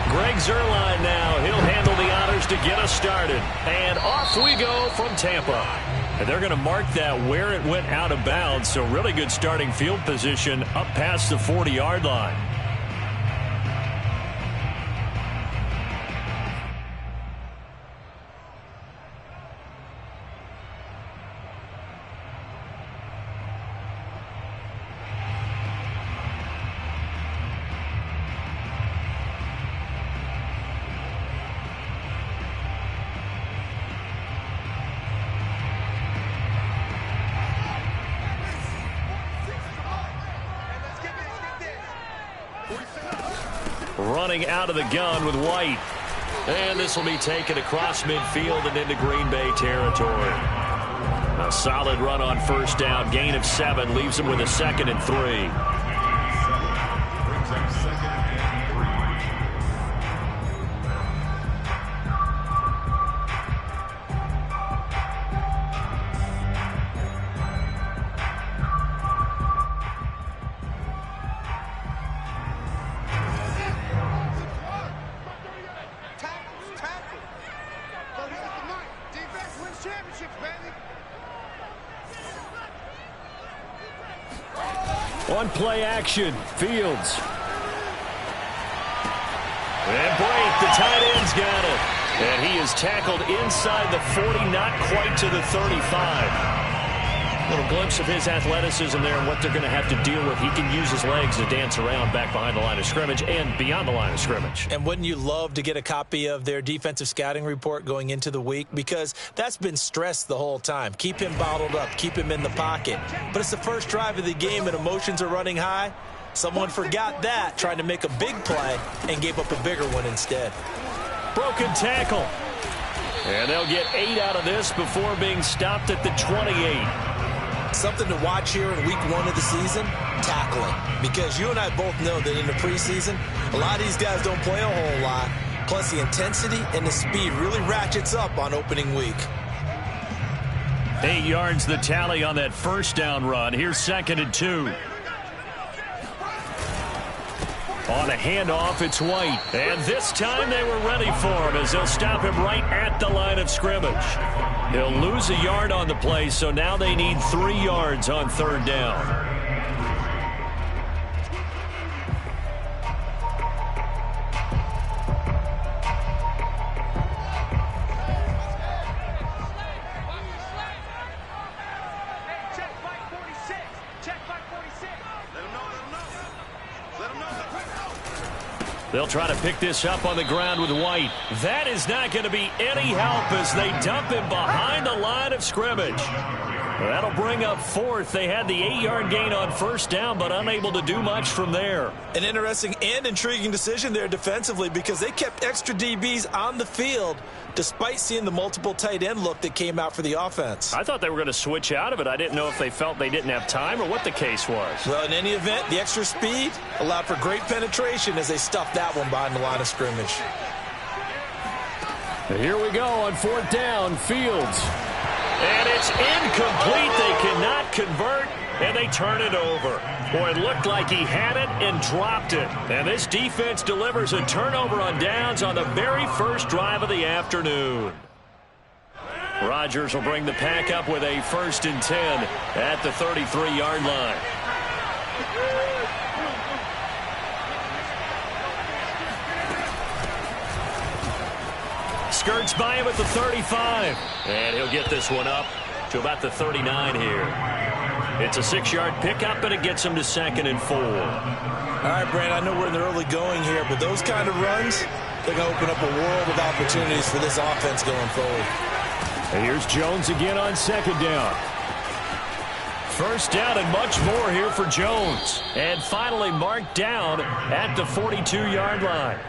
Greg Zuerlein now. He'll handle the honors to get us started. And off we go from Tampa. And they're going to mark that where it went out of bounds. So really good starting field position up past the 40-yard line. Running out of the gun with White. And this will be taken across midfield and into Green Bay territory. A solid run on first down. Gain of 7 leaves him with a 2nd and 3. On play action, Fields. And break, the tight end's got it. And he is tackled inside the 40, not quite to the 35. Little glimpse of his athleticism there and what they're going to have to deal with. He can use his legs to dance around back behind the line of scrimmage and beyond the line of scrimmage. And wouldn't you love to get a copy of their defensive scouting report going into the week? Because that's been stressed the whole time. Keep him bottled up. Keep him in the pocket. But it's the first drive of the game and emotions are running high. Someone forgot that, trying to make a big play, and gave up a bigger one instead. Broken tackle. And they'll get 8 out of this before being stopped at the 28. Something to watch here in week 1 of the season, tackling. Because you and I both know that in the preseason, a lot of these guys don't play a whole lot. Plus the intensity and the speed really ratchets up on opening week. 8 yards the tally on that first down run. Here's 2nd and 2. On a handoff, it's White. And this time they were ready for him as they'll stop him right at the line of scrimmage. He'll lose a yard on the play, so now they need 3 yards on 3rd down. They'll try to pick this up on the ground with White. That is not going to be any help as they dump him behind the line of scrimmage. That'll bring up 4th. They had the 8-yard gain on first down, but unable to do much from there. An interesting and intriguing decision there defensively because they kept extra DBs on the field despite seeing the multiple tight end look that came out for the offense. I thought they were going to switch out of it. I didn't know if they felt they didn't have time or what the case was. Well, in any event, the extra speed allowed for great penetration as they stuffed that one behind the line of scrimmage. Here we go on 4th down, Fields. And it's incomplete. They cannot convert, and they turn it over. Boy, it looked like he had it and dropped it. And this defense delivers a turnover on downs on the very first drive of the afternoon. Rodgers will bring the pack up with a 1st and 10 at the 33-yard line. Skirts by him at the 35. And he'll get this one up to about the 39 here. It's a 6-yard pickup, and it gets him to 2nd and 4. All right, Brand, I know we're in the early going here, but those kind of runs, they're going to open up a world of opportunities for this offense going forward. And here's Jones again on 2nd down. First down and much more here for Jones. And finally marked down at the 42-yard line.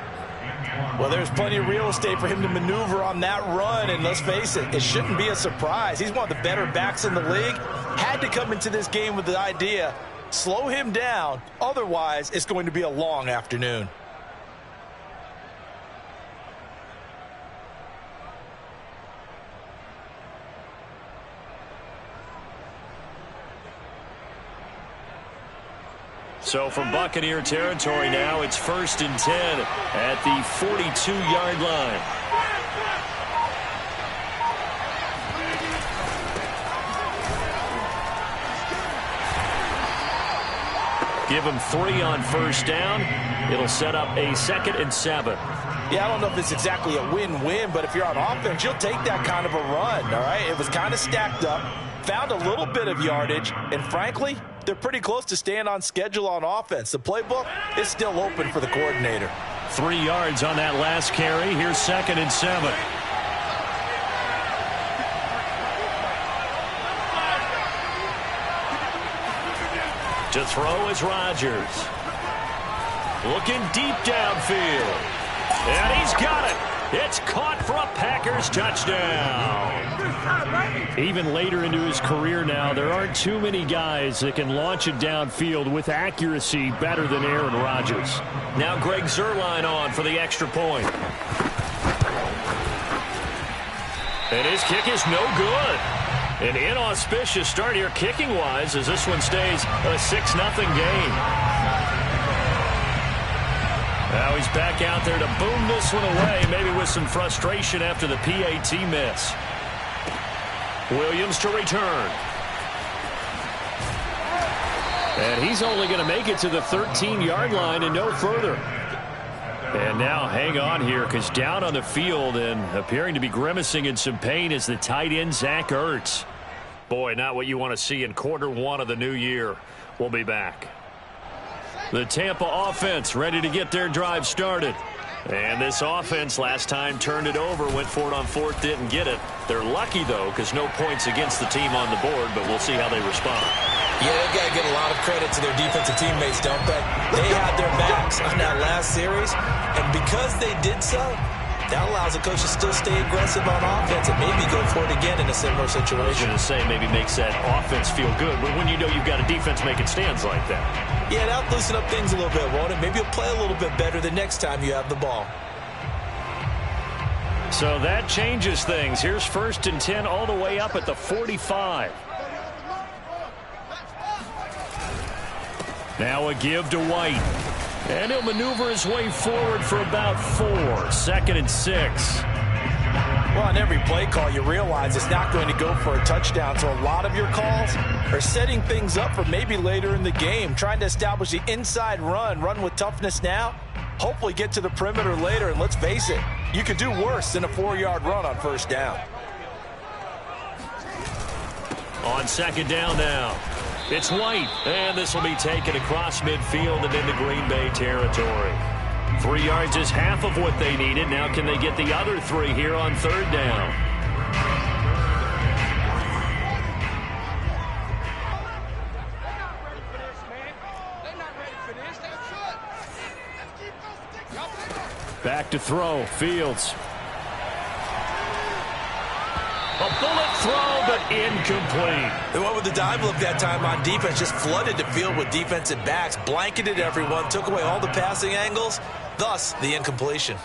Well, there's plenty of real estate for him to maneuver on that run, and let's face it, it shouldn't be a surprise. He's one of the better backs in the league. Had to come into this game with the idea, slow him down, otherwise it's going to be a long afternoon. So from Buccaneer territory now, it's 1st and 10 at the 42-yard line. Give them 3 on 1st down. It'll set up a 2nd and 7. Yeah, I don't know if it's exactly a win-win, but if you're on offense, you'll take that kind of a run, all right? It was kind of stacked up, found a little bit of yardage, and frankly, they're pretty close to staying on schedule on offense. The playbook is still open for the coordinator. 3 yards on that last carry. Here's 2nd and 7. To throw is Rodgers. Looking deep downfield. And he's got it. It's caught for a Packers touchdown. Even later into his career now, there aren't too many guys that can launch it downfield with accuracy better than Aaron Rodgers. Now Greg Zuerlein on for the extra point. And his kick is no good. An inauspicious start here kicking-wise as this one stays a 6-0 game. Now he's back out there to boom this one away, maybe with some frustration after the PAT miss. Williams to return. And he's only going to make it to the 13-yard line and no further. And now hang on here because down on the field and appearing to be grimacing in some pain is the tight end Zach Ertz. Boy, not what you want to see in Q1 of the new year. We'll be back. The Tampa offense ready to get their drive started. And this offense last time turned it over, went for it on 4th, didn't get it. They're lucky, though, because no points against the team on the board, but we'll see how they respond. Yeah, they've got to give a lot of credit to their defensive teammates, don't they? They had their backs on that last series, and because they did so, that allows the coach to still stay aggressive on offense and maybe go for it again in a similar situation. I was going to say maybe makes that offense feel good, but when you know you've got a defense making stands like that. Yeah, that'll loosen up things a little bit, won't it? Maybe you'll play a little bit better the next time you have the ball. So that changes things. Here's 1st and 10 all the way up at the 45. Now a give to White. And he'll maneuver his way forward for about 4. 2nd and 6. Well, on every play call, you realize it's not going to go for a touchdown. So a lot of your calls are setting things up for maybe later in the game, trying to establish the inside run with toughness now, hopefully get to the perimeter later. And let's face it, you could do worse than a 4-yard run on 1st down. On 2nd down now. It's White, and this will be taken across midfield and into Green Bay territory. 3 yards is half of what they needed. Now can they get the other 3 here on 3rd down? Back to throw, Fields. A bullet throw, but incomplete. They went with the dive look that time on defense, just flooded the field with defensive backs, blanketed everyone, took away all the passing angles, thus the incompletion.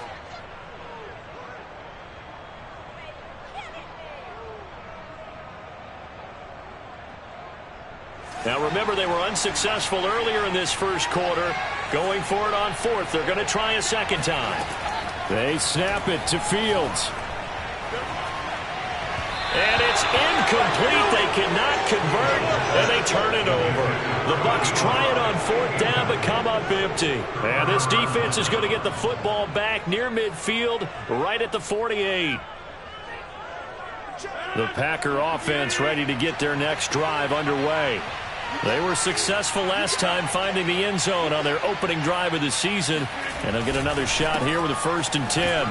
Now remember, they were unsuccessful earlier in this first quarter. Going for it on 4th. They're going to try a 2nd time. They snap it to Fields. And it's incomplete. They cannot convert, and they turn it over. The Bucs try it on 4th down, but come up empty. And this defense is going to get the football back near midfield, right at the 48. The Packer offense ready to get their next drive underway. They were successful last time finding the end zone on their opening drive of the season, and they'll get another shot here with a 1st and 10.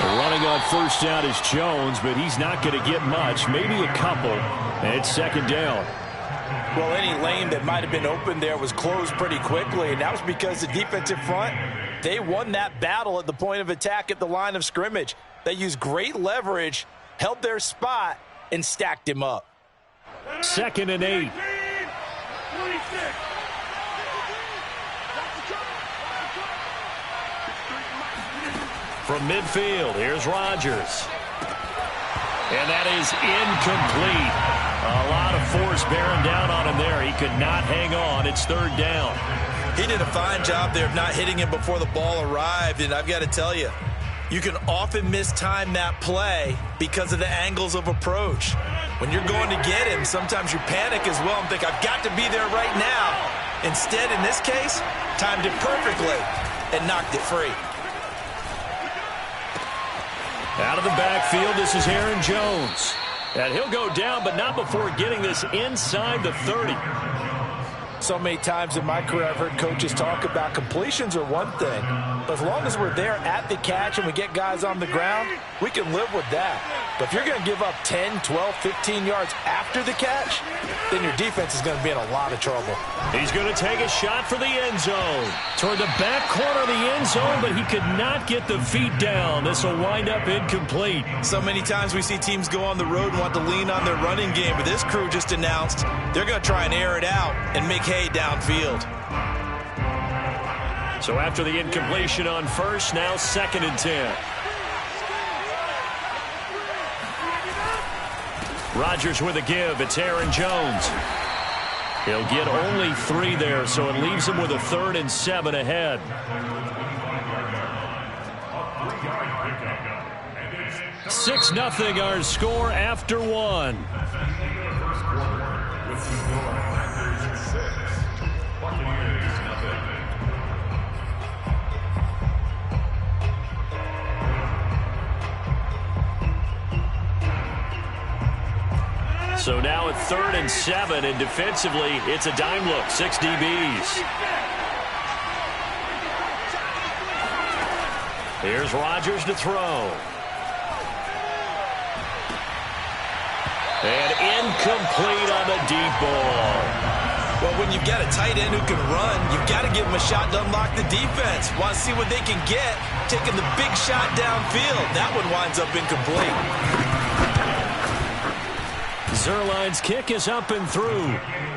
Running on 1st down is Jones, but he's not going to get much, maybe a couple, and it's 2nd down. Well, any lane that might have been open there was closed pretty quickly, and that was because the defensive front, they won that battle at the point of attack at the line of scrimmage. They used great leverage, held their spot, and stacked him up. 2nd and 8. From midfield, here's Rodgers. And that is incomplete. A lot of force bearing down on him there. He could not hang on. It's third down. He did a fine job there of not hitting him before the ball arrived, and I've got to tell you, you can often mistime that play because of the angles of approach. When you're going to get him, sometimes you panic as well and think, I've got to be there right now. Instead, in this case, timed it perfectly and knocked it free. Out of the backfield, this is Aaron Jones. And he'll go down, but not before getting this inside the 30. So many times in my career, I've heard coaches talk about completions are one thing, but as long as we're there at the catch and we get guys on the ground, we can live with that. But if you're going to give up 10, 12, 15 yards after the catch, then your defense is going to be in a lot of trouble. He's going to take a shot for the end zone. Toward the back corner of the end zone, but he could not get the feet down. This will wind up incomplete. So many times we see teams go on the road and want to lean on their running game, but this crew just announced they're going to try and air it out and make hay downfield. So after the incompletion on first, now 2nd and 10. Rodgers with a give. It's Aaron Jones. He'll get only 3 there, so it leaves him with a 3rd and 7 ahead. Six nothing our score after 1. So now at 3rd and 7, and defensively, it's a dime look, 6 DBs. Here's Rodgers to throw. And incomplete on the deep ball. Well, when you've got a tight end who can run, you've got to give him a shot to unlock the defense. Want to see what they can get, taking the big shot downfield. That one winds up incomplete. Zuerlein's kick is up and through,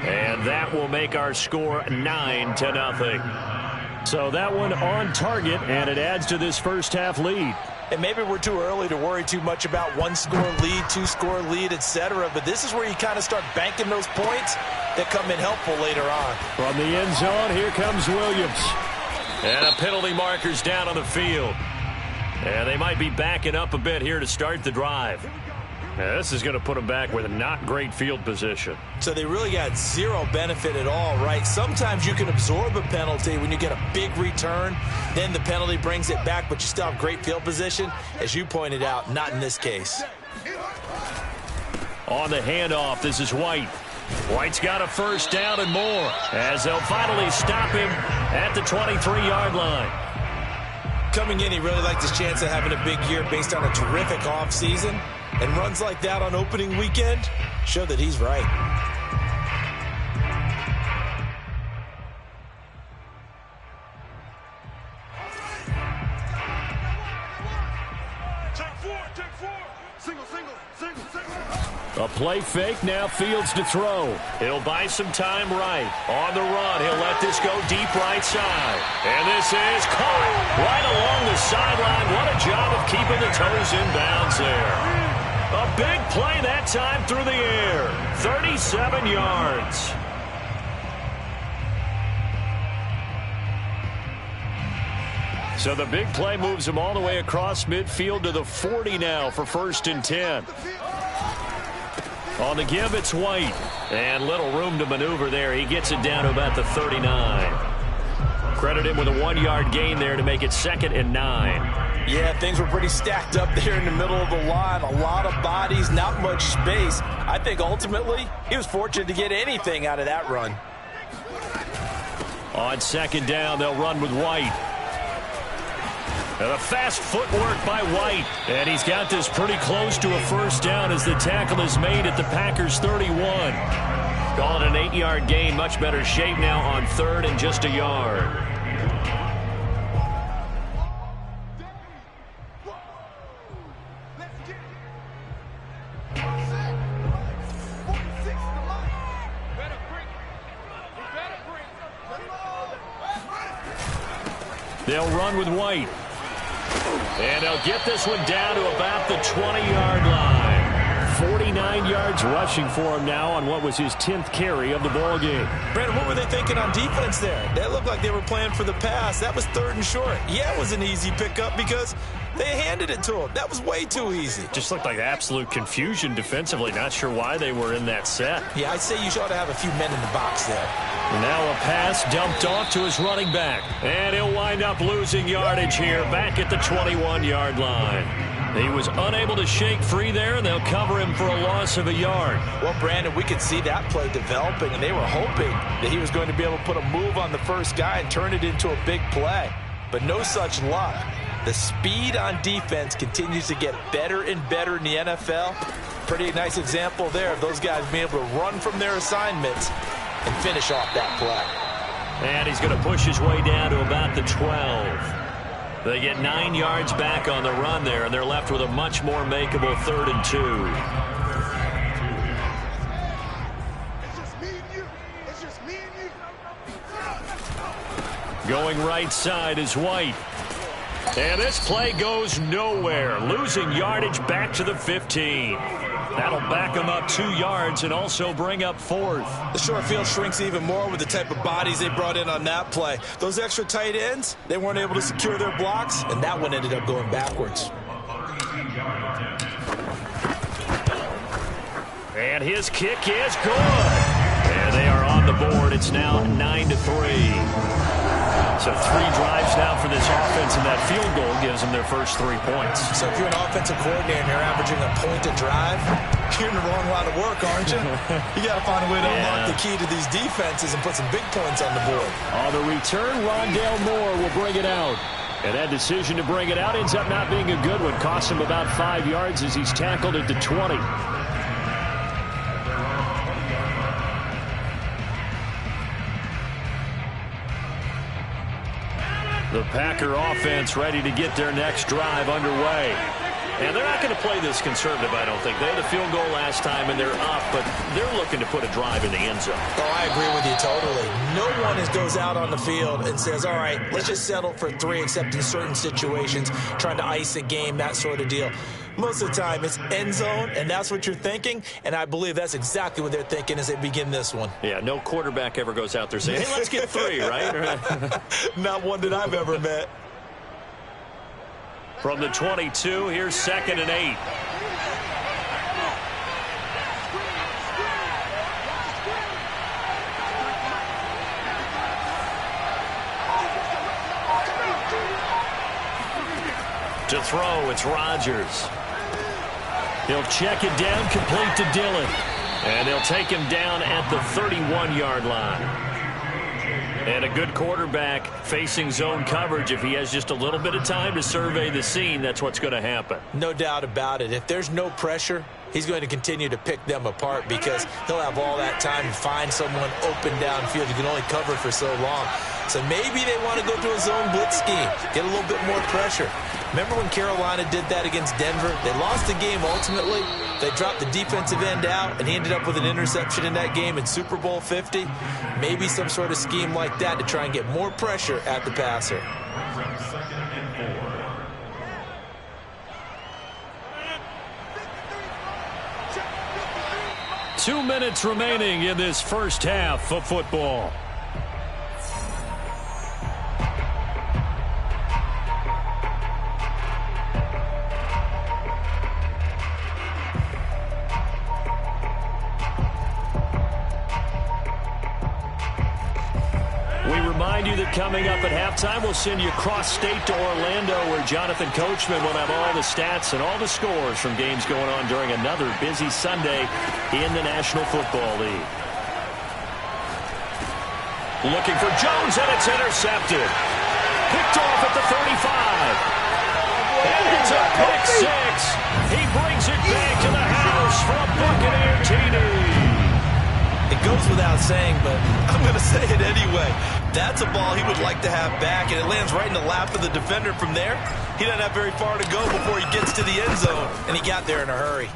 and that will make our score 9-0. So that one on target, and it adds to this first half lead. And maybe we're too early to worry too much about 1-score lead, 2-score lead, etc. But this is where you kind of start banking those points that come in helpful later on. From the end zone, here comes Williams. And a penalty marker's down on the field. And they might be backing up a bit here to start the drive. Now, this is going to put them back with a not great field position. So they really got zero benefit at all, right? Sometimes you can absorb a penalty when you get a big return. Then the penalty brings it back, but you still have great field position. As you pointed out, not in this case. On the handoff, this is White. White's got a first down and more as they'll finally stop him at the 23-yard line. Coming in, he really liked his chance of having a big year based on a terrific offseason. And runs like that on opening weekend show that he's right. A play fake, now Fields to throw. He'll buy some time right. On the run, he'll let this go deep right side. And this is caught right along the sideline. What a job of keeping the toes in bounds there. A big play that time through the air. 37 yards. So the big play moves him all the way across midfield to the 40 now for 1st and 10. On the give, it's White. And little room to maneuver there. He gets it down to about the 39. Credit him with a 1-yard gain there to make it 2nd and 9. Yeah, things were pretty stacked up there in the middle of the line. A lot of bodies, not much space. I think ultimately he was fortunate to get anything out of that run. On 2nd down, they'll run with White. And a fast footwork by White. And he's got this pretty close to a first down as the tackle is made at the Packers' 31. Call it an 8-yard gain. Much better shape now on 3rd and just a yard. They'll run with White. And they'll get this one down to about the 20-yard line. 39 yards rushing for him now on what was his 10th carry of the ball game. Brandon, what were they thinking on defense there? They looked like they were playing for the pass. That was 3rd and short. Yeah, it was an easy pickup because they handed it to him. That was way too easy. Just looked like absolute confusion defensively. Not sure why they were in that set. Yeah, I'd say you ought to have a few men in the box there. Now a pass dumped off to his running back. And he'll wind up losing yardage here back at the 21-yard line. He was unable to shake free there, and they'll cover him for a loss of a yard. Well, Brandon, we could see that play developing, and they were hoping that he was going to be able to put a move on the first guy and turn it into a big play. But no such luck. The speed on defense continues to get better and better in the NFL. Pretty nice example there of those guys being able to run from their assignments and finish off that play. And he's going to push his way down to about the 12. They get 9 yards back on the run there, and they're left with a much more makeable 3rd and 2. It's just me and you. It's just me and you. Going right side is White. And this play goes nowhere, losing yardage back to the 15. That'll back him up 2 yards and also bring up 4th. The short field shrinks even more with the type of bodies they brought in on that play. Those extra tight ends, they weren't able to secure their blocks, and that one ended up going backwards. And his kick is good. And they are on the board. It's now 9-3. So 3 drives now for this offense, and that field goal gives them their first 3 points. So if you're an offensive coordinator and you're averaging a point a drive, you're in the wrong line of work, aren't you? You got to find a way to unlock the key to these defenses and put some big points on the board. On the return, Rondale Moore will bring it out. And that decision to bring it out ends up not being a good one. Costs him about 5 yards as he's tackled at the 20. The Packer offense ready to get their next drive underway. And they're not going to play this conservative, I don't think. They had a field goal last time, and they're up, but they're looking to put a drive in the end zone. Oh, I agree with you totally. No one goes out on the field and says, all right, let's just settle for 3, except in certain situations, trying to ice a game, that sort of deal. Most of the time, it's end zone, and that's what you're thinking, and I believe that's exactly what they're thinking as they begin this one. Yeah, no quarterback ever goes out there saying, hey, let's get 3, right? Not one that I've ever met. From the 22, here's 2nd and 8. To throw, it's Rodgers. He'll check it down, complete to Dillon. And they'll take him down at the 31-yard line. And a good quarterback facing zone coverage, if he has just a little bit of time to survey the scene, that's what's going to happen. No doubt about it. If there's no pressure, he's going to continue to pick them apart because he'll have all that time to find someone open downfield. You can only cover for so long. So maybe they want to go to a zone blitz scheme, get a little bit more pressure. Remember when Carolina did that against Denver? They lost the game ultimately. They dropped the defensive end out, and he ended up with an interception in that game in Super Bowl 50. Maybe some sort of scheme like that to try and get more pressure at the passer. 2 minutes remaining in this first half of football. Coming up at halftime, we'll send you cross-state to Orlando, where Jonathan Coachman will have all the stats and all the scores from games going on during another busy Sunday in the National Football League. Looking for Jones, and it's intercepted. Picked off at the 35. And it's a pick 6. He brings it back to the house for a Buccaneer TD. It goes without saying, but I'm going to say it anyway. That's a ball he would like to have back, and it lands right in the lap of the defender from there. He doesn't have very far to go before he gets to the end zone, and he got there in a hurry.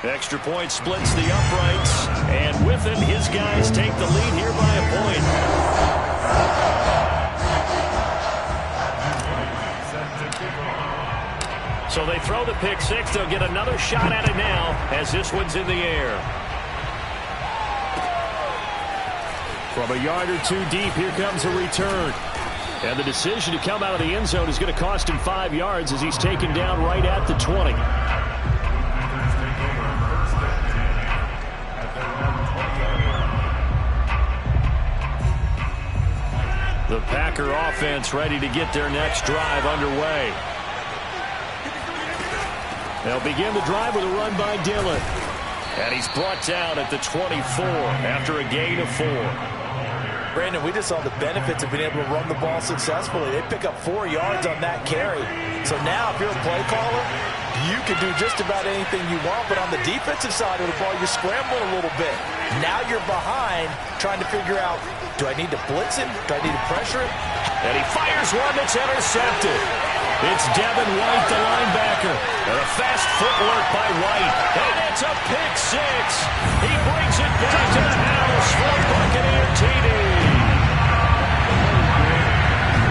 Extra point splits the uprights, and with it, his guys take the lead here by a point. So So they throw the pick six. They'll get another shot at it now as this one's in the air. From a yard or two deep, here comes a return. And the decision to come out of the end zone is going to cost him 5 yards as he's taken down right at the 20. The Packer offense ready to get their next drive underway. They'll begin the drive with a run by Dillon. And he's brought down at the 24 after a gain of 4. Brandon, we just saw the benefits of being able to run the ball successfully. They pick up 4 yards on that carry. So now if you're a play caller, you can do just about anything you want. But on the defensive side of the ball, you're scrambling a little bit. Now you're behind trying to figure out, do I need to blitz him? Do I need to pressure him? And he fires one that's intercepted. It's Devin White, the linebacker. And a fast footwork by White. And it's a pick six. He brings it back to the house for a Buccaneer TD.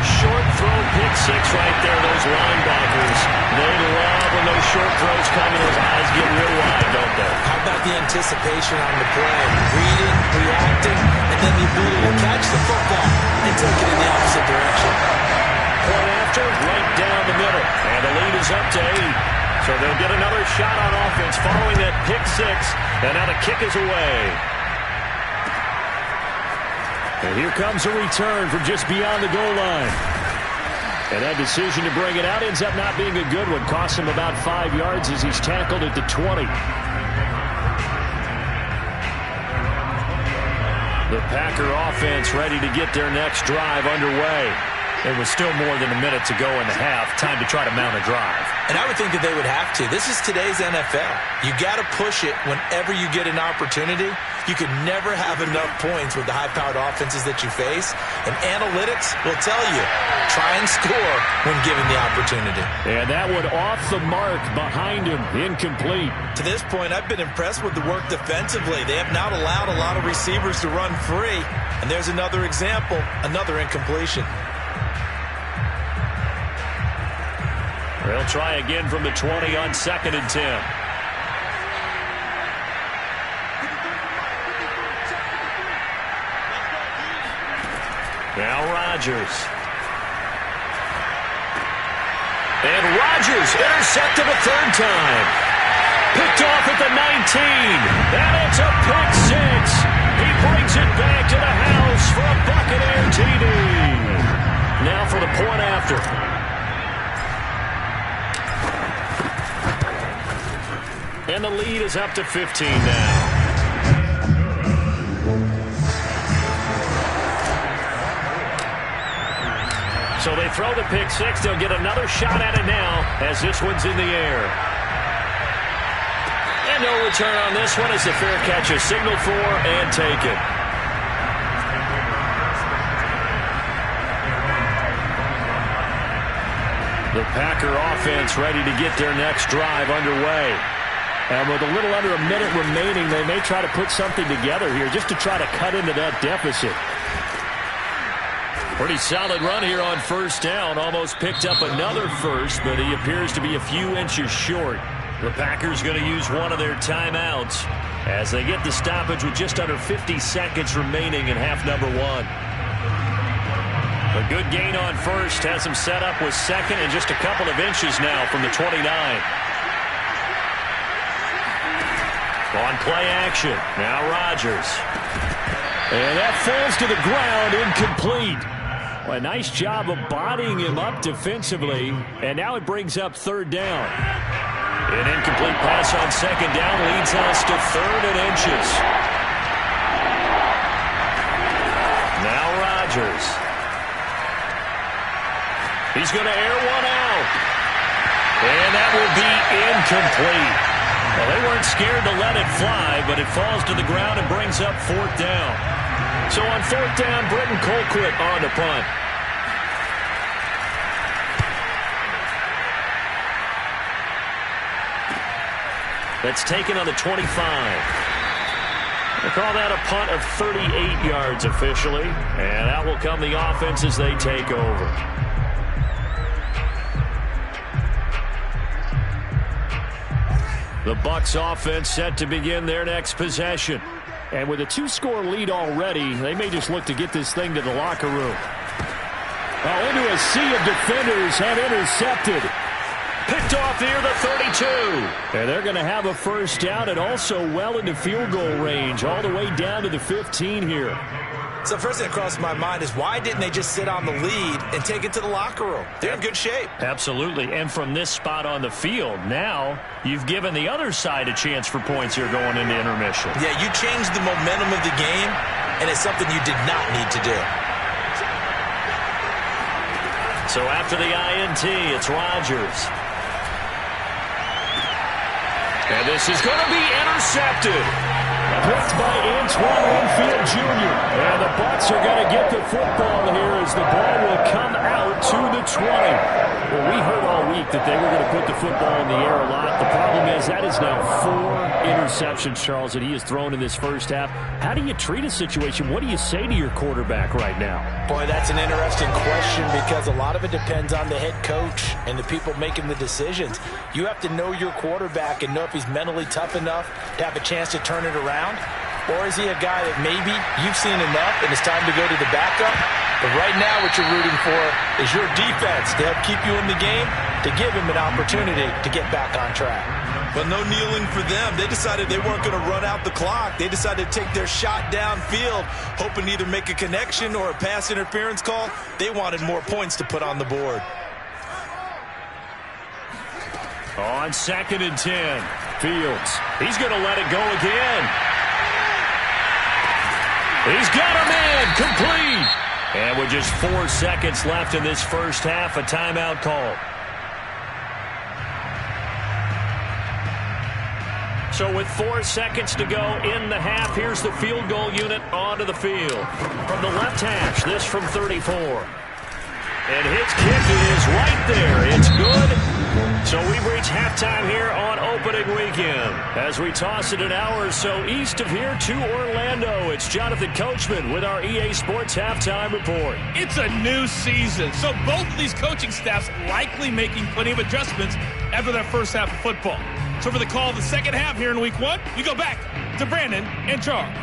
Short throw pick six right there. Those linebackers, they love when those short throws come and those eyes get real wide, don't they? How about the anticipation on the play? Reading, reacting, and then the ability to catch the football and take it in the opposite direction. Point after, right down the middle. And the lead is up to 8. So they'll get another shot on offense following that pick six. And now the kick is away. And here comes a return from just beyond the goal line. And that decision to bring it out ends up not being a good one. Costs him about 5 yards as he's tackled at the 20. The Packer offense ready to get their next drive underway. There was still more than a minute to go in the half. Time to try to mount a drive. And I would think that they would have to. This is today's NFL. You got to push it whenever you get an opportunity. You can never have enough points with the high-powered offenses that you face. And analytics will tell you, try and score when given the opportunity. And that one off the mark behind him, incomplete. To this point, I've been impressed with the work defensively. They have not allowed a lot of receivers to run free. And there's another example, another incompletion. They'll try again from the 20 on 2nd and 10. Now Rodgers. And Rodgers intercepted a third time. Picked off at the 19. And it's a pick six. He brings it back to the house for a Buccaneer TD. Now for the point after. And the lead is up to 15 now. So they throw the pick six. They'll get another shot at it now as this one's in the air. And no return on this one as the fair catch is signaled for and taken. The Packer offense ready to get their next drive underway. And with a little under a minute remaining, they may try to put something together here just to try to cut into that deficit. Pretty solid run here on first down. Almost picked up another first, but he appears to be a few inches short. The Packers going to use one of their timeouts as they get the stoppage with just under 50 seconds remaining in half number 1. A good gain on first has him set up with second and just a couple of inches now from the 29. On play action, now Rodgers. And that falls to the ground, incomplete. Well, a nice job of bodying him up defensively, and now it brings up third down. An incomplete pass on second down leads us to 3rd and inches. Now Rodgers. He's going to air one out. And that will be incomplete. Well, they weren't scared to let it fly, but it falls to the ground and brings up 4th down. So on 4th down, Britton Colquitt on the punt. That's taken on the 25. They call that a punt of 38 yards officially, and out will come the offense as they take over. The Bucs offense set to begin their next possession. And with a 2-score lead already, they may just look to get this thing to the locker room. Oh, into a sea of defenders and intercepted. Picked off near the 32. And they're going to have a first down and also well into field goal range, all the way down to the 15 here. So first thing that crossed my mind is why didn't they just sit on the lead and take it to the locker room? They're in good shape. Absolutely. And from this spot on the field, now you've given the other side a chance for points here going into intermission. Yeah, you changed the momentum of the game, and it's something you did not need to do. So after the INT, it's Rodgers. And this is going to be intercepted. Picked by Antoine Winfield Jr. And the Bucs are going to get the football here as the ball will come out to the 20. Well, we heard all week that they were going to put the football in the air a lot. The problem is that is now 4 interceptions, Charles, that he has thrown in this first half. How do you treat a situation? What do you say to your quarterback right now? Boy, that's an interesting question because a lot of it depends on the head coach and the people making the decisions. You have to know your quarterback and know if he's mentally tough enough to have a chance to turn it around. Or is he a guy that maybe you've seen enough and it's time to go to the backup? But right now what you're rooting for is your defense to help keep you in the game, to give him an opportunity to get back on track. But no kneeling for them. They decided they weren't going to run out the clock. They decided to take their shot downfield, hoping to either make a connection or a pass interference call. They wanted more points to put on the board. On 2nd and 10, Fields. He's going to let it go again. He's got a man complete. And with just 4 seconds left in this first half, a timeout call. So with 4 seconds to go in the half, here's the field goal unit onto the field. From the left hash, this from 34. And his kick is right there. It's good. So we've reached halftime here on opening weekend. As we toss it an hour or so east of here to Orlando, it's Jonathan Coachman with our EA Sports Halftime Report. It's a new season, so both of these coaching staffs likely making plenty of adjustments after that first half of football. So for the call of the second half here in week 1, we go back to Brandon and Charles.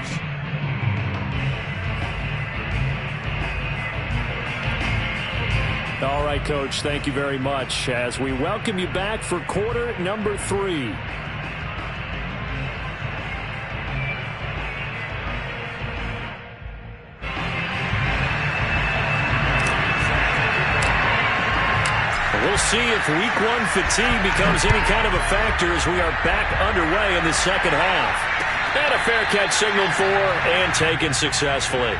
All right, Coach, thank you very much as we welcome you back for quarter number 3. We'll see if week 1 fatigue becomes any kind of a factor as we are back underway in the second half. And a fair catch signaled for and taken successfully.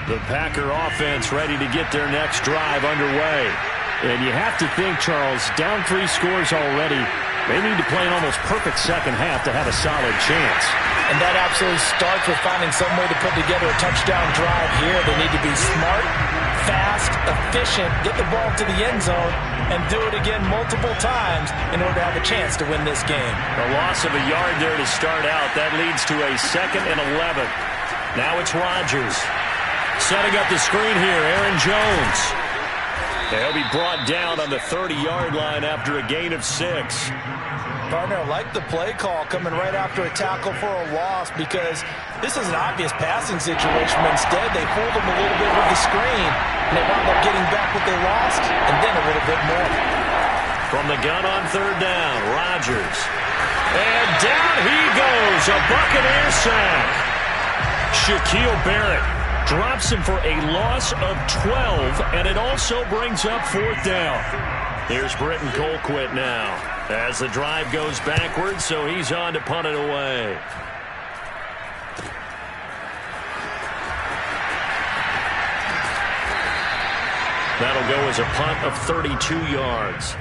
The Packer offense ready to get their next drive underway. And you have to think, Charles, down 3 scores already. They need to play an almost perfect second half to have a solid chance. And that absolutely starts with finding some way to put together a touchdown drive here. They need to be smart, fast, efficient, get the ball to the end zone, and do it again multiple times in order to have a chance to win this game. A loss of a yard there to start out. That leads to a 2nd and 11. Now it's Rodgers. Setting up the screen here, Aaron Jones. They'll be brought down on the 30-yard line after a gain of 6. Partner, I like the play call coming right after a tackle for a loss because this is an obvious passing situation, but instead they fooled them a little bit with the screen, and they wound up getting back what they lost, and then a little bit more. From the gun on 3rd down, Rodgers. And down he goes, a Buccaneer sack. Shaquille Barrett drops him for a loss of 12, and it also brings up 4th down. Here's Britton Colquitt now as the drive goes backwards, so he's on to punt it away. That'll go as a punt of 32 yards.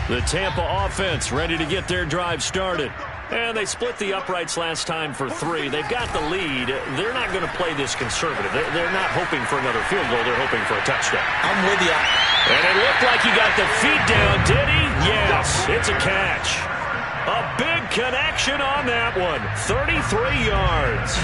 The Tampa offense ready to get their drive started. And they split the uprights last time for 3. They've got the lead. They're not going to play this conservative. They're not hoping for another field goal. They're hoping for a touchdown. I'm with you. And it looked like he got the feet down, did he? Yes, it's a catch. A big connection on that one. 33 yards.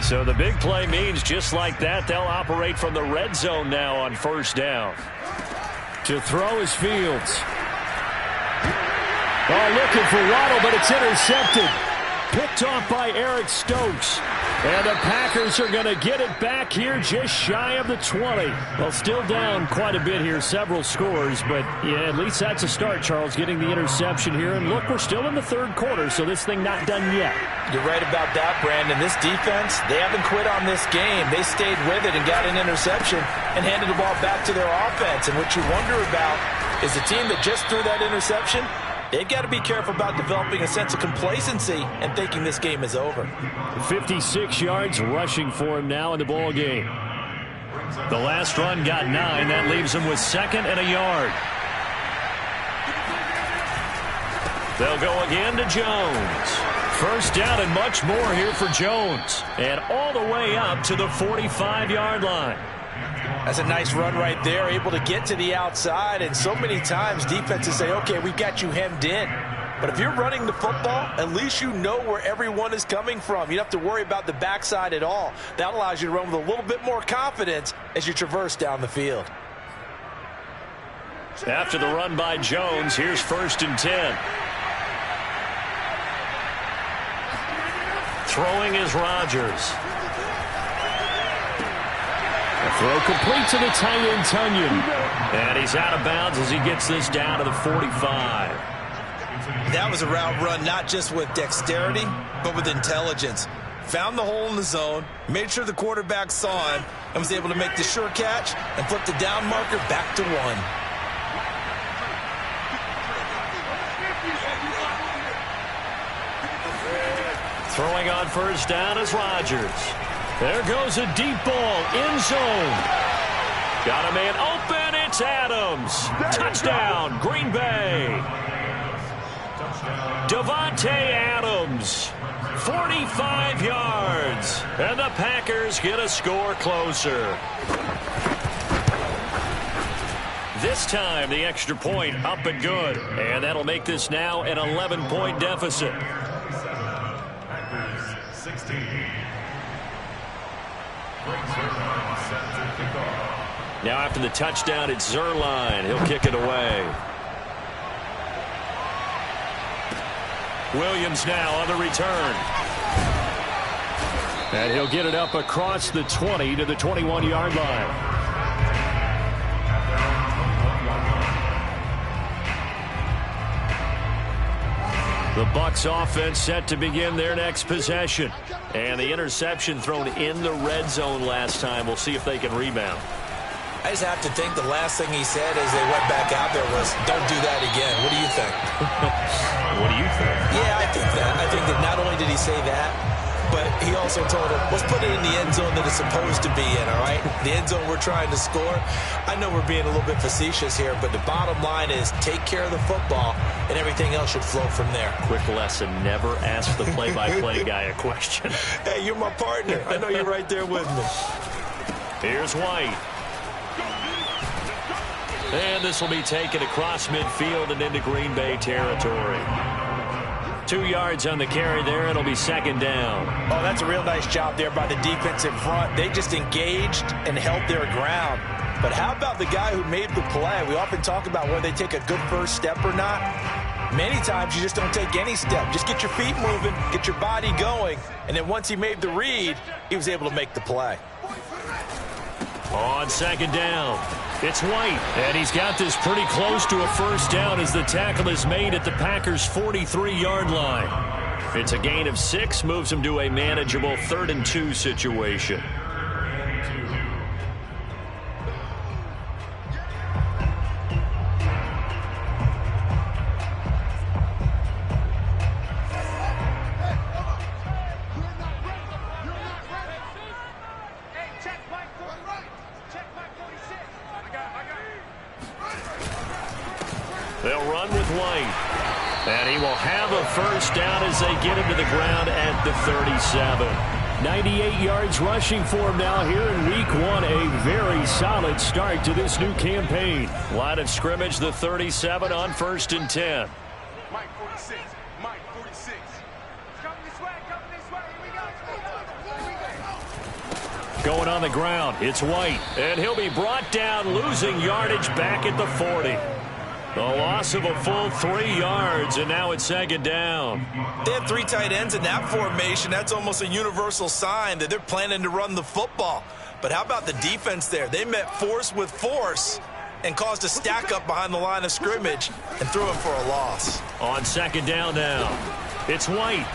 So the big play means just like that, they'll operate from the red zone now on first down. To throw is Fields. Oh, looking for Waddle, but it's intercepted. Picked off by Eric Stokes. And the Packers are going to get it back here just shy of the 20. Well, still down quite a bit here, several scores. But, yeah, at least that's a start, Charles, getting the interception here. And, look, we're still in the third quarter, so this thing not done yet. You're right about that, Brandon. This defense, they haven't quit on this game. They stayed with it and got an interception and handed the ball back to their offense. And what you wonder about is the team that just threw that interception, they've got to be careful about developing a sense of complacency and thinking this game is over. 56 yards rushing for him now in the ball game. The last run got 9. That leaves him with 2nd and a yard. They'll go again to Jones. First down and much more here for Jones. And all the way up to the 45-yard line. That's a nice run right there, able to get to the outside. And so many times defenses say, okay, we've got you hemmed in. But if you're running the football, at least you know where everyone is coming from. You don't have to worry about the backside at all. That allows you to run with a little bit more confidence as you traverse down the field. After the run by Jones, here's 1st and 10. Throwing is Rodgers. Throw complete to the tight end, Tunyon. And he's out of bounds as he gets this down to the 45. That was a route run not just with dexterity, but with intelligence. Found the hole in the zone, made sure the quarterback saw him, and was able to make the sure catch and flip the down marker back to 1. Throwing on first down is Rodgers. There goes a deep ball, end zone. Got a man open, it's Adams. Touchdown, Green Bay. Davante Adams, 45 yards. And the Packers get a score closer. This time, the extra point up and good. And that'll make this now an 11-point deficit. Now after the touchdown, it's Zuerlein. He'll kick it away. Williams now on the return. And he'll get it up across the 20 to the 21-yard line. The Bucs offense set to begin their next possession. And the interception thrown in the red zone last time. We'll see if they can rebound. I just have to think the last thing he said as they went back out there was, don't do that again. What do you think? What do you think? Yeah, I think that. I think that not only did he say that, but he also told him, let's put it in the end zone that it's supposed to be in, all right? The end zone we're trying to score. I know we're being a little bit facetious here, but the bottom line is take care of the football, and everything else should flow from there. Quick lesson, never ask the play-by-play guy a question. Hey, you're my partner. I know you're right there with me. Here's White. And this will be taken across midfield and into Green Bay territory. 2 yards on the carry there. It'll be 2nd down. Oh, that's a real nice job there by the defense in front. They just engaged and held their ground. But how about the guy who made the play? We often talk about whether they take a good first step or not. Many times you just don't take any step. Just get your feet moving, get your body going, and then once he made the read, he was able to make the play. On 2nd down, it's White. And he's got this pretty close to a first down as the tackle is made at the Packers' 43-yard line. It's a gain of 6, moves him to a manageable 3rd and 2 situation. They'll run with White. And he will have a first down as they get him to the ground at the 37. 98 yards rushing for him now here in week 1. A very solid start to this new campaign. Line of scrimmage, the 37 on 1st and 10. Mike 46. Mike 46. Come this way. Come this way. Here we go. Going on the ground, it's White. And he'll be brought down, losing yardage back at the 40. The loss of a full 3 yards, and now it's 2nd down. They have 3 tight ends in that formation. That's almost a universal sign that they're planning to run the football. But how about the defense there? They met force with force and caused a stack up behind the line of scrimmage and threw him for a loss. On 2nd down now, it's White.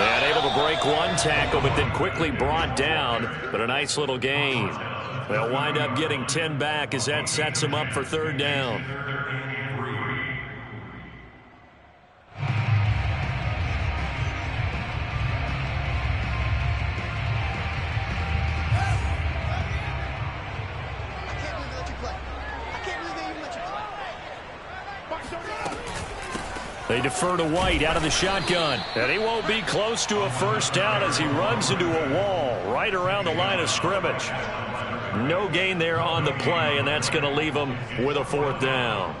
And able to break 1 tackle, but then quickly brought down. But a nice little gain. They'll wind up getting 10 back as that sets them up for 3rd down. They defer to White out of the shotgun. And he won't be close to a first down as he runs into a wall right around the line of scrimmage. No gain there on the play, and that's going to leave him with a 4th down.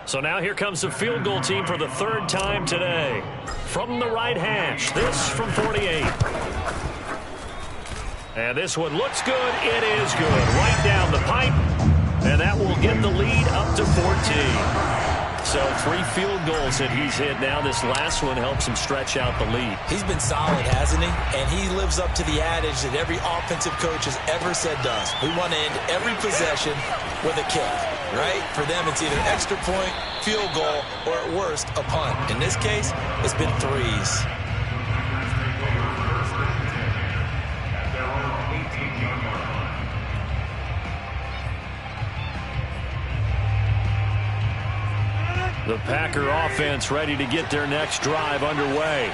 So now here comes the field goal team for the 3rd time today. From the right hash, this from 48. And this one looks good. It is good. Right down the pipe, and that will get the lead up to 14. So 3 field goals that he's hit now. This last one helps him stretch out the lead. He's been solid, hasn't he? And he lives up to the adage that every offensive coach has ever said does. We want to end every possession with a kick, right? For them, it's either extra point, field goal, or at worst, a punt. In this case, it's been 3s. The Packer offense ready to get their next drive underway.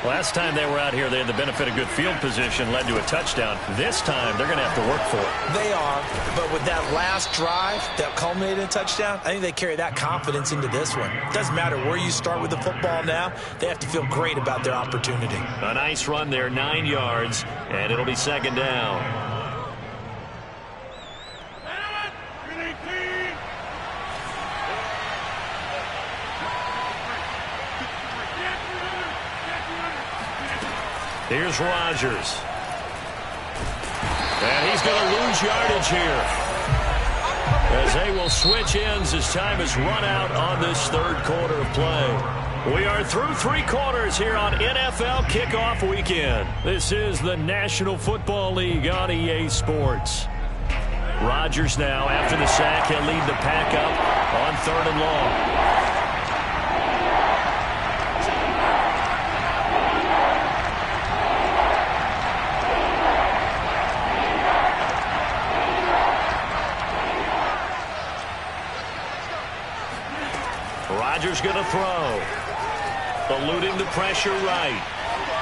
Last time they were out here, they had the benefit of good field position, led to a touchdown. This time, they're going to have to work for it. They are, but with that last drive that culminated in a touchdown, I think they carry that confidence into this one. It doesn't matter where you start with the football now. They have to feel great about their opportunity. A nice run there, 9 yards, and it'll be 2nd down. Here's Rodgers. And he's going to lose yardage here, as they will switch ends as time has run out on this 3rd quarter of play. We are through 3 quarters here on NFL Kickoff Weekend. This is the National Football League on EA Sports. Rodgers now, after the sack, he'll lead the pack up on 3rd and long. Rodgers going to throw. Eluding the pressure right.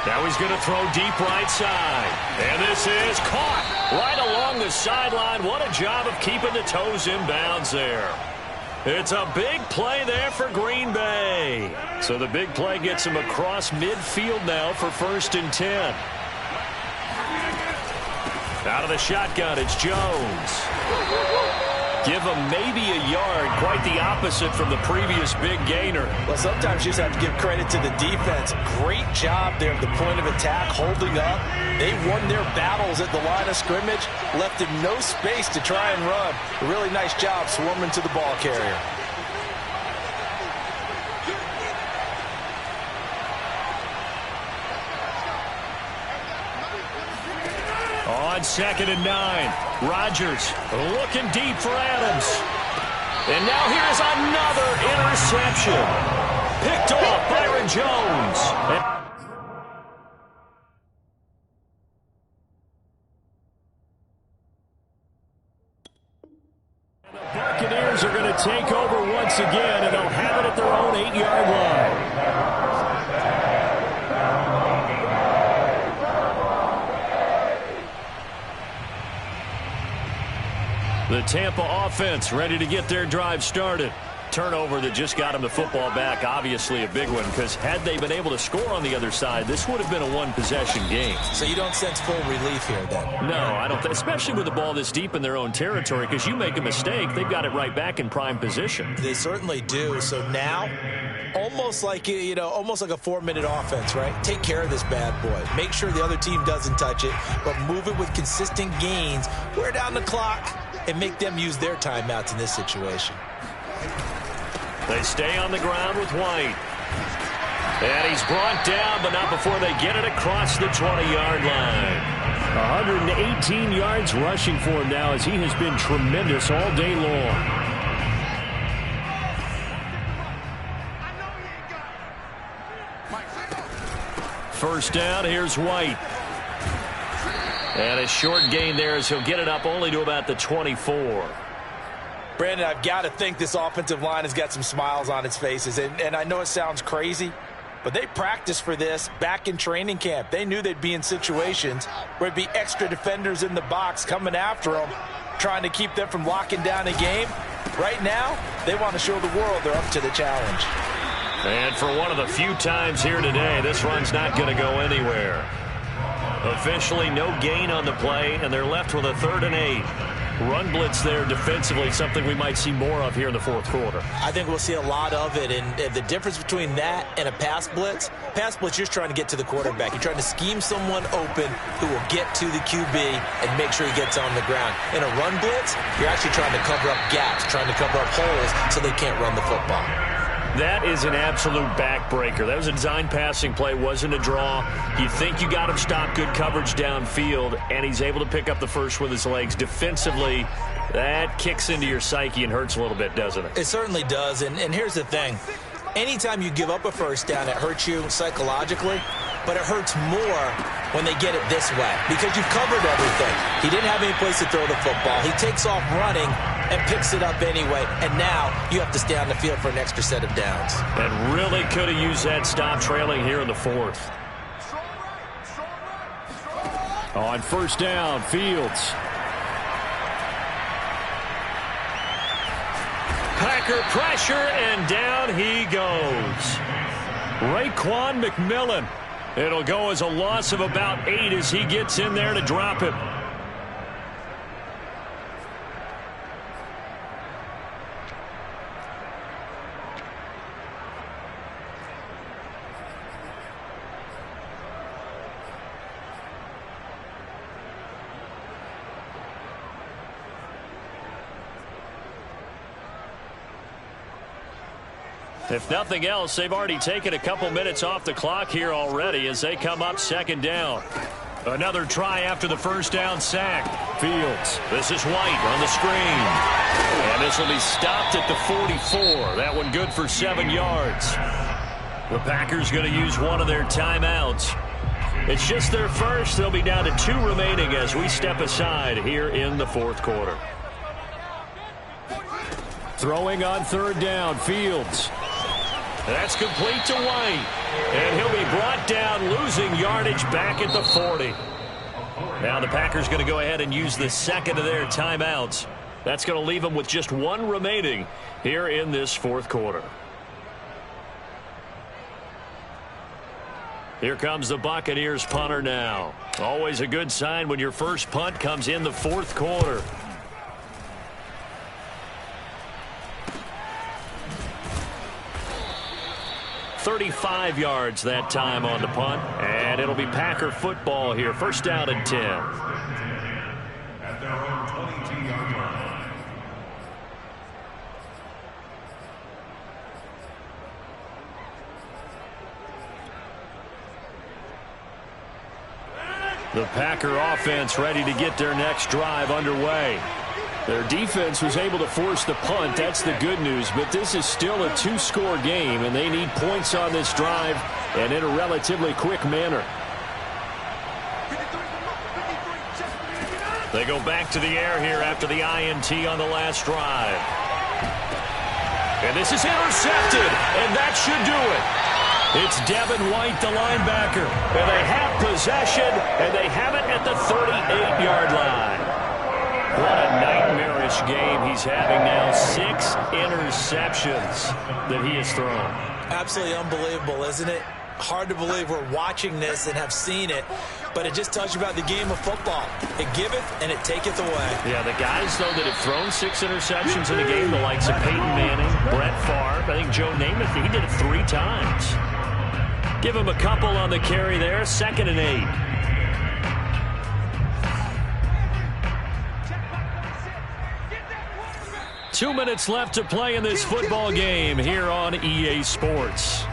Now he's going to throw deep right side. And this is caught right along the sideline. What a job of keeping the toes in bounds there. It's a big play there for Green Bay. So the big play gets him across midfield now for 1st and 10. Out of the shotgun, it's Jones. Give him maybe a yard, quite the opposite from the previous big gainer. Well, sometimes you just have to give credit to the defense. Great job there at the point of attack, holding up. They won their battles at the line of scrimmage, left him no space to try and run. A really nice job swarming to the ball carrier. On 2nd and 9. Rodgers looking deep for Adams. And now here's another interception. Picked off Byron Jones. And the Buccaneers are going to take over once again, and they'll have it at their own 8-yard line. The Tampa offense ready to get their drive started. Turnover that just got them the football back, obviously a big one, because had they been able to score on the other side, this would have been a one-possession game. So you don't sense full relief here then? No, I don't, especially with the ball this deep in their own territory, because you make a mistake, they've got it right back in prime position. They certainly do. So now, almost like a 4-minute offense, right? Take care of this bad boy. Make sure the other team doesn't touch it, but move it with consistent gains, wear down the clock, and make them use their timeouts in this situation. They stay on the ground with White. And he's brought down, but not before they get it across the 20-yard line. 118 yards rushing for him now as he has been tremendous all day long. First down, here's White. And a short gain there as he'll get it up only to about the 24. Brandon, I've got to think this offensive line has got some smiles on its faces. And I know it sounds crazy, but they practiced for this back in training camp. They knew they'd be in situations where there'd be extra defenders in the box coming after them, trying to keep them from locking down a game. Right now, they want to show the world they're up to the challenge. And for one of the few times here today, this run's not going to go anywhere. Officially no gain on the play, and they're left with a 3rd and 8. Run blitz there defensively, something we might see more of here in the fourth quarter. I think we'll see a lot of it, and the difference between that and a pass blitz, you're just trying to get to the quarterback. You're trying to scheme someone open who will get to the QB and make sure he gets on the ground. In a run blitz, you're actually trying to cover up gaps, trying to cover up holes so they can't run the football. That is an absolute backbreaker. That was a design passing play, wasn't a draw. You think you got him stopped, good coverage downfield, and he's able to pick up the first with his legs. Defensively, that kicks into your psyche and hurts a little bit, doesn't it? It certainly does, and here's the thing. Anytime you give up a first down, it hurts you psychologically, but it hurts more when they get it this way because you've covered everything. He didn't have any place to throw the football. He takes off running and picks it up anyway, and now you have to stay on the field for an extra set of downs. And really could have used that stop trailing here in the fourth. On first down, Fields. Packer pressure, and down he goes. Raekwon McMillan. It'll go as a loss of about 8 as he gets in there to drop it. If nothing else, they've already taken a couple minutes off the clock here already as they come up 2nd down. Another try after the first down sack. Fields. This is White on the screen. And this will be stopped at the 44. That one good for 7 yards. The Packers going to use one of their timeouts. It's just their first. They'll be down to 2 remaining as we step aside here in the fourth quarter. Throwing on 3rd down, Fields. That's complete to White. And he'll be brought down, losing yardage back at the 40. Now the Packers going to go ahead and use the second of their timeouts. That's going to leave them with just 1 remaining here in this fourth quarter. Here comes the Buccaneers punter now. Always a good sign when your first punt comes in the fourth quarter. .35 yards that time on the punt, and it'll be Packer football here. First down and 10. At their own 22-yard line. The Packer offense ready to get their next drive underway. Their defense was able to force the punt. That's the good news. But this is still a 2-score game, and they need points on this drive and in a relatively quick manner. They go back to the air here after the INT on the last drive. And this is intercepted, and that should do it. It's Devin White, the linebacker. And they have possession, and they have it at the 38-yard line. What a nightmarish game. He's having now 6 interceptions that he has thrown. Absolutely unbelievable, isn't it? Hard to believe we're watching this and have seen it, but it just tells you about the game of football. It giveth and it taketh away. Yeah, the guys, though, that have thrown 6 interceptions in a game, the likes of Peyton Manning, Brett Favre, I think Joe Namath, he did it 3 times. Give him a couple on the carry there, 2nd and 8. Two minutes left to play in this football game here on EA Sports.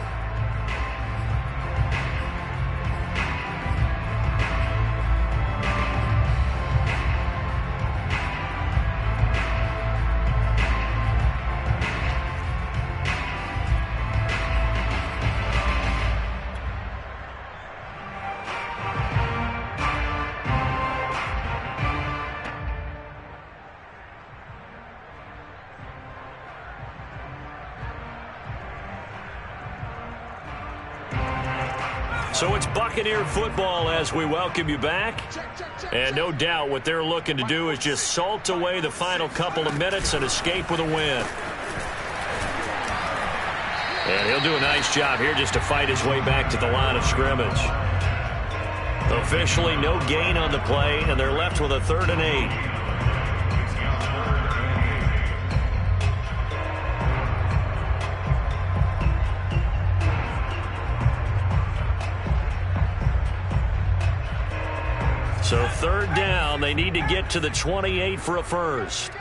So it's Buccaneer football as we welcome you back. And no doubt what they're looking to do is just salt away the final couple of minutes and escape with a win. And he'll do a nice job here just to fight his way back to the line of scrimmage. Officially no gain on the play, and they're left with a 3rd and 8. So 3rd down, they need to get to the 28 for a first.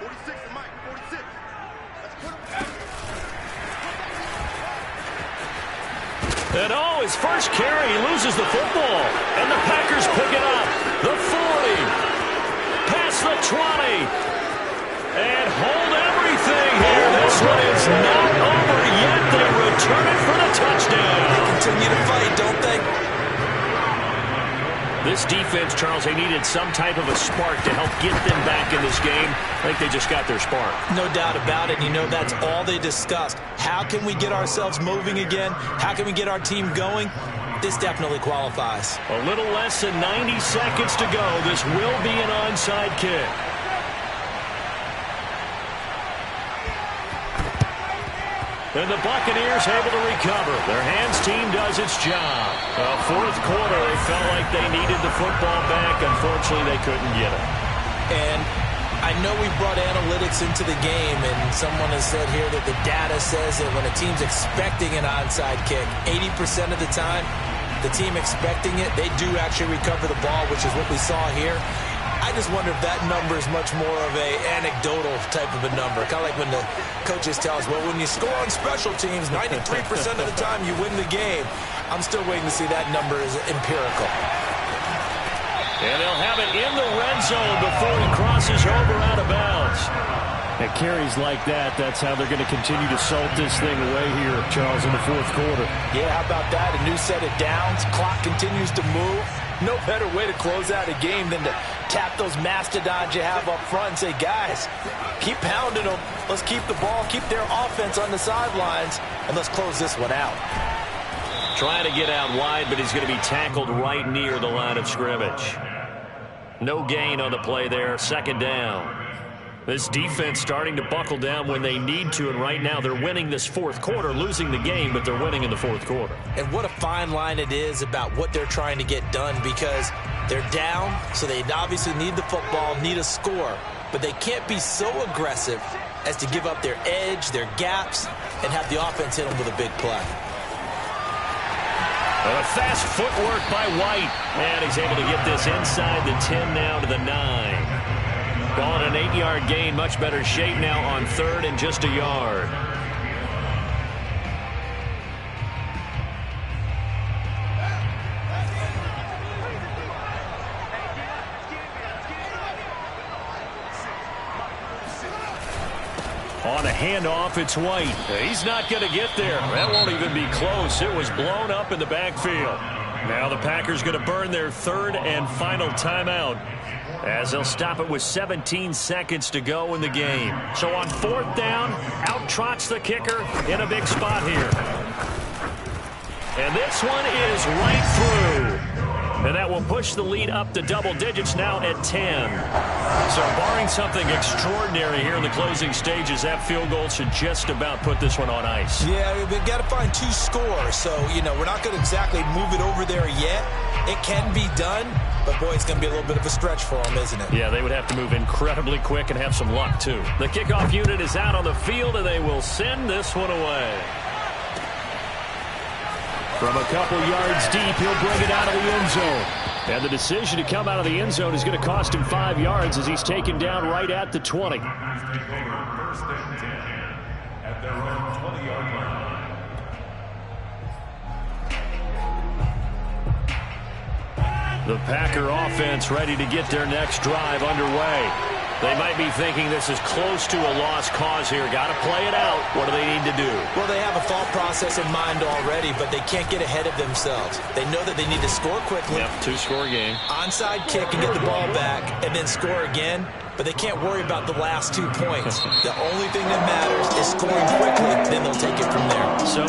46, Mike, 46. Let's put him. And his first carry, he loses the football. And the Packers pick it up. The 40. Past the 20. And hold everything here. This one is not over yet. They return it for the touchdown. They continue to fight, don't they? This defense, Charles, they needed some type of a spark to help get them back in this game. I think they just got their spark. No doubt about it. You know, that's all they discussed. How can we get ourselves moving again? How can we get our team going? This definitely qualifies. A little less than 90 seconds to go. This will be an onside kick. And the Buccaneers able to recover. Their hands team does its job. Fourth quarter, they felt like they needed the football back. Unfortunately, they couldn't get it. And I know we brought analytics into the game, and someone has said here that the data says that when a team's expecting an onside kick, 80% of the time, the team expecting it, they do actually recover the ball, which is what we saw here. I just wonder if that number is much more of a anecdotal type of a number. Kind of like when the coaches tell us, well, when you score on special teams, 93% of the time you win the game. I'm still waiting to see that number is empirical. And they'll have it in the red zone before he crosses over out of bounds. And carries like that, that's how they're going to continue to salt this thing away here, Charles, in the fourth quarter. Yeah, how about that? A new set of downs. Clock continues to move. No better way to close out a game than to tap those mastodons you have up front and say, guys, keep pounding them. Let's keep the ball, keep their offense on the sidelines, and let's close this one out. Trying to get out wide, but he's going to be tackled right near the line of scrimmage. No gain on the play there, 2nd down. This defense starting to buckle down when they need to, and right now they're winning this fourth quarter, losing the game, but they're winning in the fourth quarter. And what a fine line it is about what they're trying to get done, because they're down, so they obviously need the football, need a score, but they can't be so aggressive as to give up their edge, their gaps, and have the offense hit them with a big play. Fast footwork by White, and he's able to get this inside the 10 now to the 9. Calling an 8-yard gain, much better shape now on 3rd and just a yard. On a handoff, it's White. He's not going to get there. That won't even be close. It was blown up in the backfield. Now the Packers going to burn their 3rd and final timeout, as they'll stop it with 17 seconds to go in the game. So on 4th down, out trots the kicker in a big spot here. And this one is right through. And that will push the lead up to double digits now at 10. So barring doing something extraordinary here in the closing stages. That field goal should just about put this one on ice. Yeah, we've got to find 2 scores. So, we're not going to exactly move it over there yet. It can be done, but, boy, it's going to be a little bit of a stretch for them, isn't it? Yeah, they would have to move incredibly quick and have some luck, too. The kickoff unit is out on the field, and they will send this one away. From a couple yards deep, he'll bring it out of the end zone. And the decision to come out of the end zone is going to cost him 5 yards as he's taken down right at the 20. First and 10 at their own 20-yard line. The Packer offense ready to get their next drive underway. They might be thinking this is close to a lost cause here. Got to play it out. What do they need to do? Well, they have a thought process in mind already, but they can't get ahead of themselves. They know that they need to score quickly. Yep, 2-score game. Onside kick and get the ball back and then score again. But they can't worry about the last 2 points. The only thing that matters is scoring quickly. Then they'll take it from there. So